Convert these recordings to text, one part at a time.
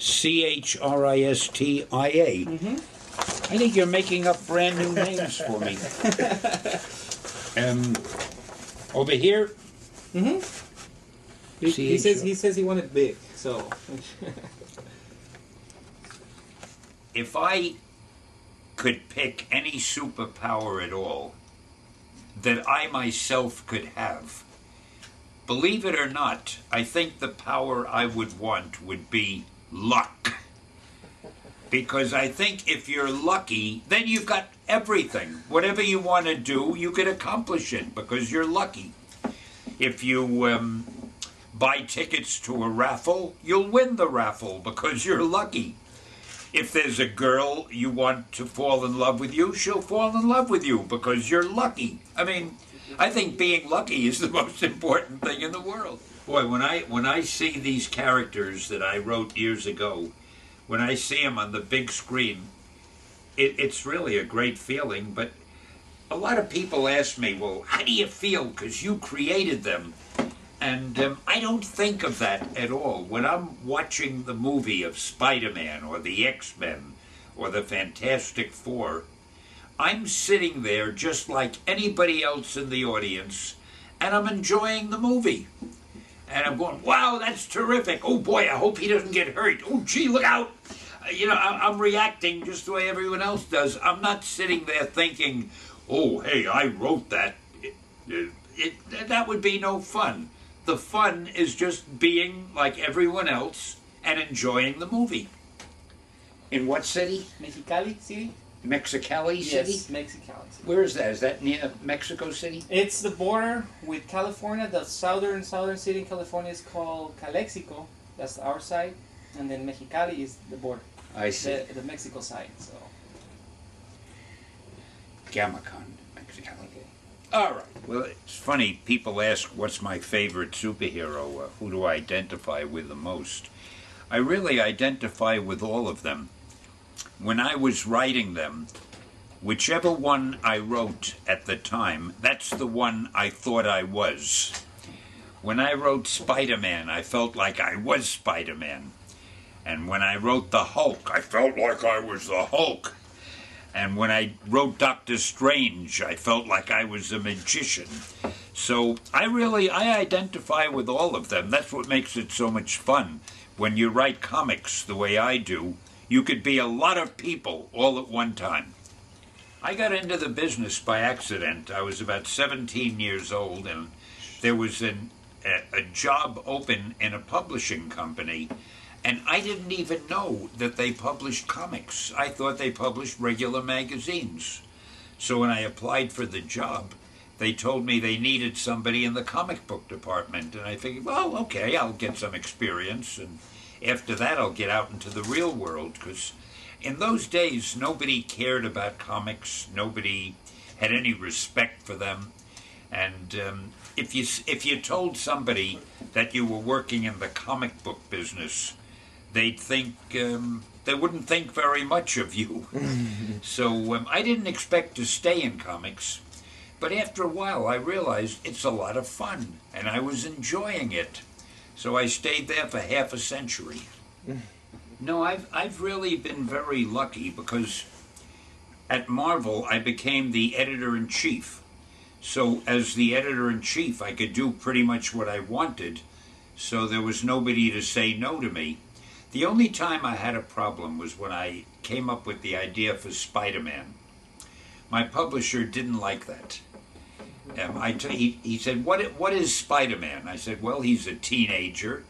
C-H-R-I-S-T-I-A. I think you're making up brand new names for me. Over here? He says he wanted big, so. If I could pick any superpower at all that I myself could have, believe it or not, I think the power I would want would be luck. Because I think if you're lucky, then you've got everything. Whatever you want to do, you can accomplish it because you're lucky. If you buy tickets to a raffle, you'll win the raffle because you're lucky. If there's a girl you want to fall in love with you, she'll fall in love with you because you're lucky. I mean, I think being lucky is the most important thing in the world. Boy, when I see these characters that I wrote years ago, when I see them on the big screen, it's really a great feeling. But a lot of people ask me, well, how do you feel because you created them? And I don't think of that at all. When I'm watching the movie of Spider-Man or the X-Men or the Fantastic Four, I'm sitting there just like anybody else in the audience, and I'm enjoying the movie. And I'm going, wow, that's terrific. Oh, boy, I hope he doesn't get hurt. Oh, gee, look out. You know, I'm reacting just the way everyone else does. I'm not sitting there thinking, oh, hey, I wrote that. That would be no fun. The fun is just being like everyone else and enjoying the movie. In what city? Mexicali City? Mexicali City? Yes, Mexicali City. Where is that? Is that near Mexico City? It's the border with California. The southern city in California is called Calexico. That's our side. And then Mexicali is the border. I see. The Mexico side, so. Gamacon, Mexicali. Okay. All right. Well, it's funny. People ask, what's my favorite superhero? Who do I identify with the most? I really identify with all of them. When I was writing them, whichever one I wrote at the time, that's the one I thought I was. When I wrote Spider-Man, I felt like I was Spider-Man. And when I wrote the Hulk, I felt like I was the Hulk. And when I wrote Doctor Strange, I felt like I was a magician. So I identify with all of them. That's what makes it so much fun. When you write comics the way I do, you could be a lot of people all at one time. I got into the business by accident. I was about 17 years old, and there was a job open in a publishing company, and I didn't even know that they published comics. I thought they published regular magazines. So when I applied for the job, they told me they needed somebody in the comic book department, and I figured, well, okay, I'll get some experience, and after that I'll get out into the real world, because in those days nobody cared about comics, nobody had any respect for them, and if you told somebody that you were working in the comic book business, they'd think, they wouldn't think very much of you. So I didn't expect to stay in comics, but after a while I realized it's a lot of fun, and I was enjoying it. So I stayed there for half a century. No, I've really been very lucky, because at Marvel I became the editor-in-chief. So as the editor-in-chief I could do pretty much what I wanted, so there was nobody to say no to me. The only time I had a problem was when I came up with the idea for Spider-Man. My publisher didn't like that. He said, what is Spider-Man? I said, well, he's a teenager,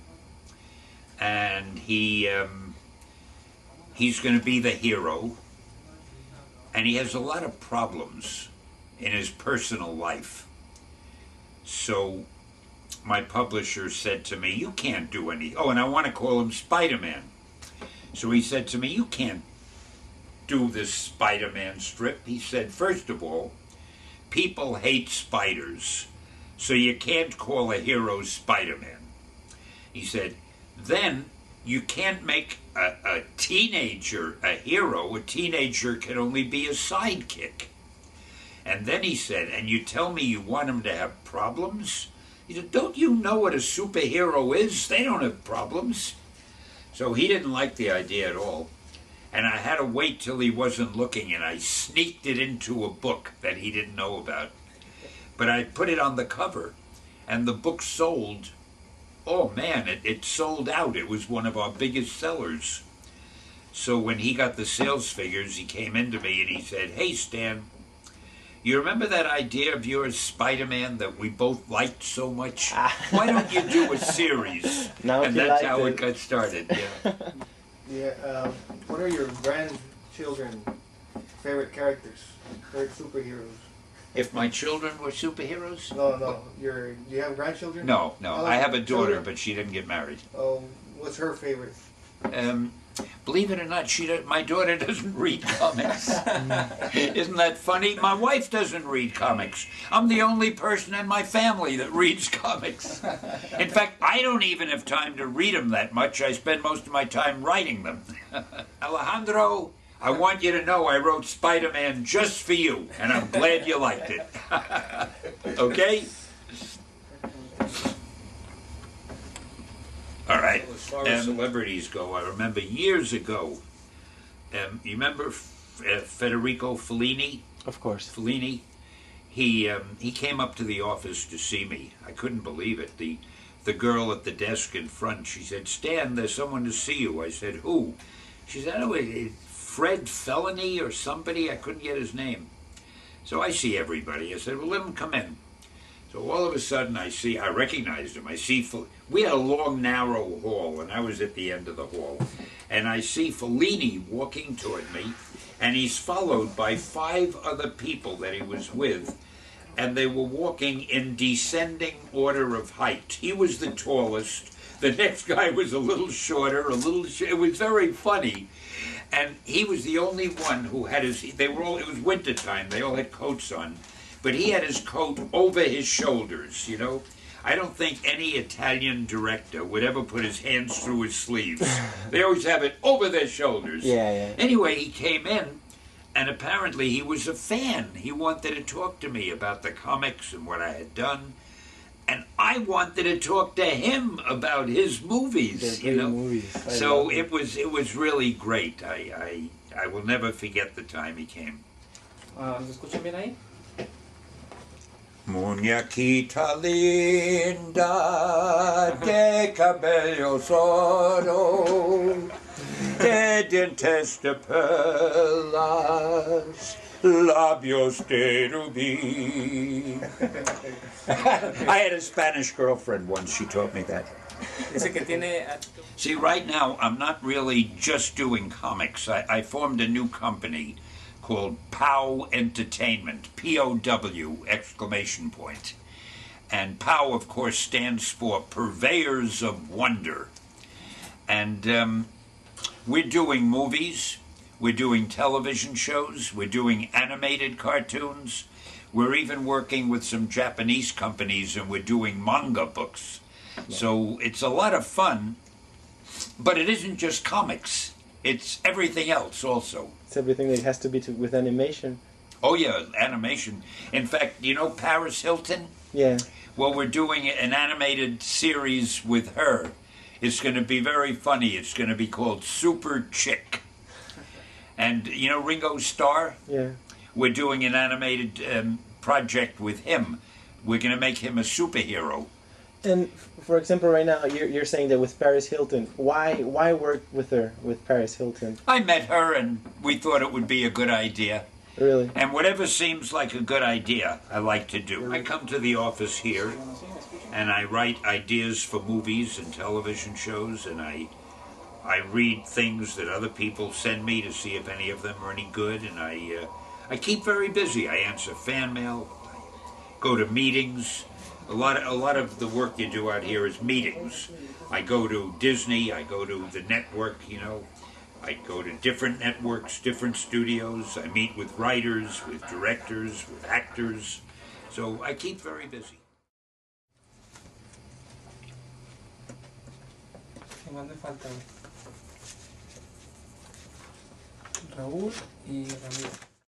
and he's going to be the hero, and he has a lot of problems in his personal life. So my publisher said to me, you can't do any. Oh, and I want to call him Spider-Man. So he said to me, you can't do this Spider-Man strip. He said, first of all, people hate spiders, so you can't call a hero Spider-Man. He said, then you can't make a teenager a hero. A teenager can only be a sidekick. And then he said, and you tell me you want him to have problems? He said, don't you know what a superhero is? They don't have problems. So he didn't like the idea at all. And I had to wait till he wasn't looking, and I sneaked it into a book that he didn't know about. But I put it on the cover, and the book sold. Oh man, it sold out. It was one of our biggest sellers. So when he got the sales figures, he came into me and he said, "Hey Stan, you remember that idea of yours, Spider-Man, that we both liked so much? Why don't you do a series?" And that's how it got started. Yeah. Yeah. What are your grandchildren favorite characters, favorite superheroes? If my children were superheroes? No. Do you have grandchildren? No. I have a daughter, but she didn't get married. Oh, what's her favorite? Believe it or not, my daughter doesn't read comics. Isn't that funny? My wife doesn't read comics. I'm the only person in my family that reads comics. In fact, I don't even have time to read them that much. I spend most of my time writing them. Alejandro, I want you to know I wrote Spider-Man just for you, and I'm glad you liked it. Okay? All right. As far as celebrities go, I remember years ago, you remember Federico Fellini? Of course. Fellini? He came up to the office to see me. I couldn't believe it. The girl at the desk in front, she said, "Stan, there's someone to see you." I said, "Who?" She said, "Oh, Fred Felony or somebody." I couldn't get his name. So I see everybody. I said, "Well, let him come in." So all of a sudden I recognized him. We had a long, narrow hall, and I was at the end of the hall. And I see Fellini walking toward me, and he's followed by 5 other people that he was with, and they were walking in descending order of height. He was the tallest. The next guy was a little shorter, it was very funny. And he was the only one who had it was wintertime, they all had coats on. But he had his coat over his shoulders, you know. I don't think any Italian director would ever put his hands through his sleeves. They always have it over their shoulders. Yeah. Anyway, he came in, and apparently he was a fan. He wanted to talk to me about the comics and what I had done. And I wanted to talk to him about his movies, you know. Movies. So it was really great. I will never forget the time he came. ¿Se escuchan bien ahí? Muñequita linda, de cabellos oro, de dientes de perlas, labios de rubí. I had a Spanish girlfriend once, she taught me that. See, right now, I'm not really just doing comics. I formed a new company called POW Entertainment, P-O-W, exclamation point. And POW, of course, stands for Purveyors of Wonder. And we're doing movies, we're doing television shows, we're doing animated cartoons, we're even working with some Japanese companies, and we're doing manga books. So it's a lot of fun, but it isn't just comics. It's everything else also. It's everything that has to be with animation. Oh yeah, animation. In fact, you know Paris Hilton? Yeah. Well, we're doing an animated series with her. It's going to be very funny. It's going to be called Super Chick. And you know Ringo Starr? Yeah. We're doing an animated project with him. We're going to make him a superhero. And for example, right now you're saying that with Paris Hilton, why work with her, with Paris Hilton? I met her and we thought it would be a good idea. Really? And whatever seems like a good idea, I like to do. I come to the office here and I write ideas for movies and television shows, and I read things that other people send me to see if any of them are any good, and I keep very busy. I answer fan mail, I go to meetings. A lot of the work you do out here is meetings. I go to Disney, I go to the network, you know. I go to different networks, different studios. I meet with writers, with directors, with actors. So I keep very busy. ¿Qué más me falta? Raúl y Ramiro.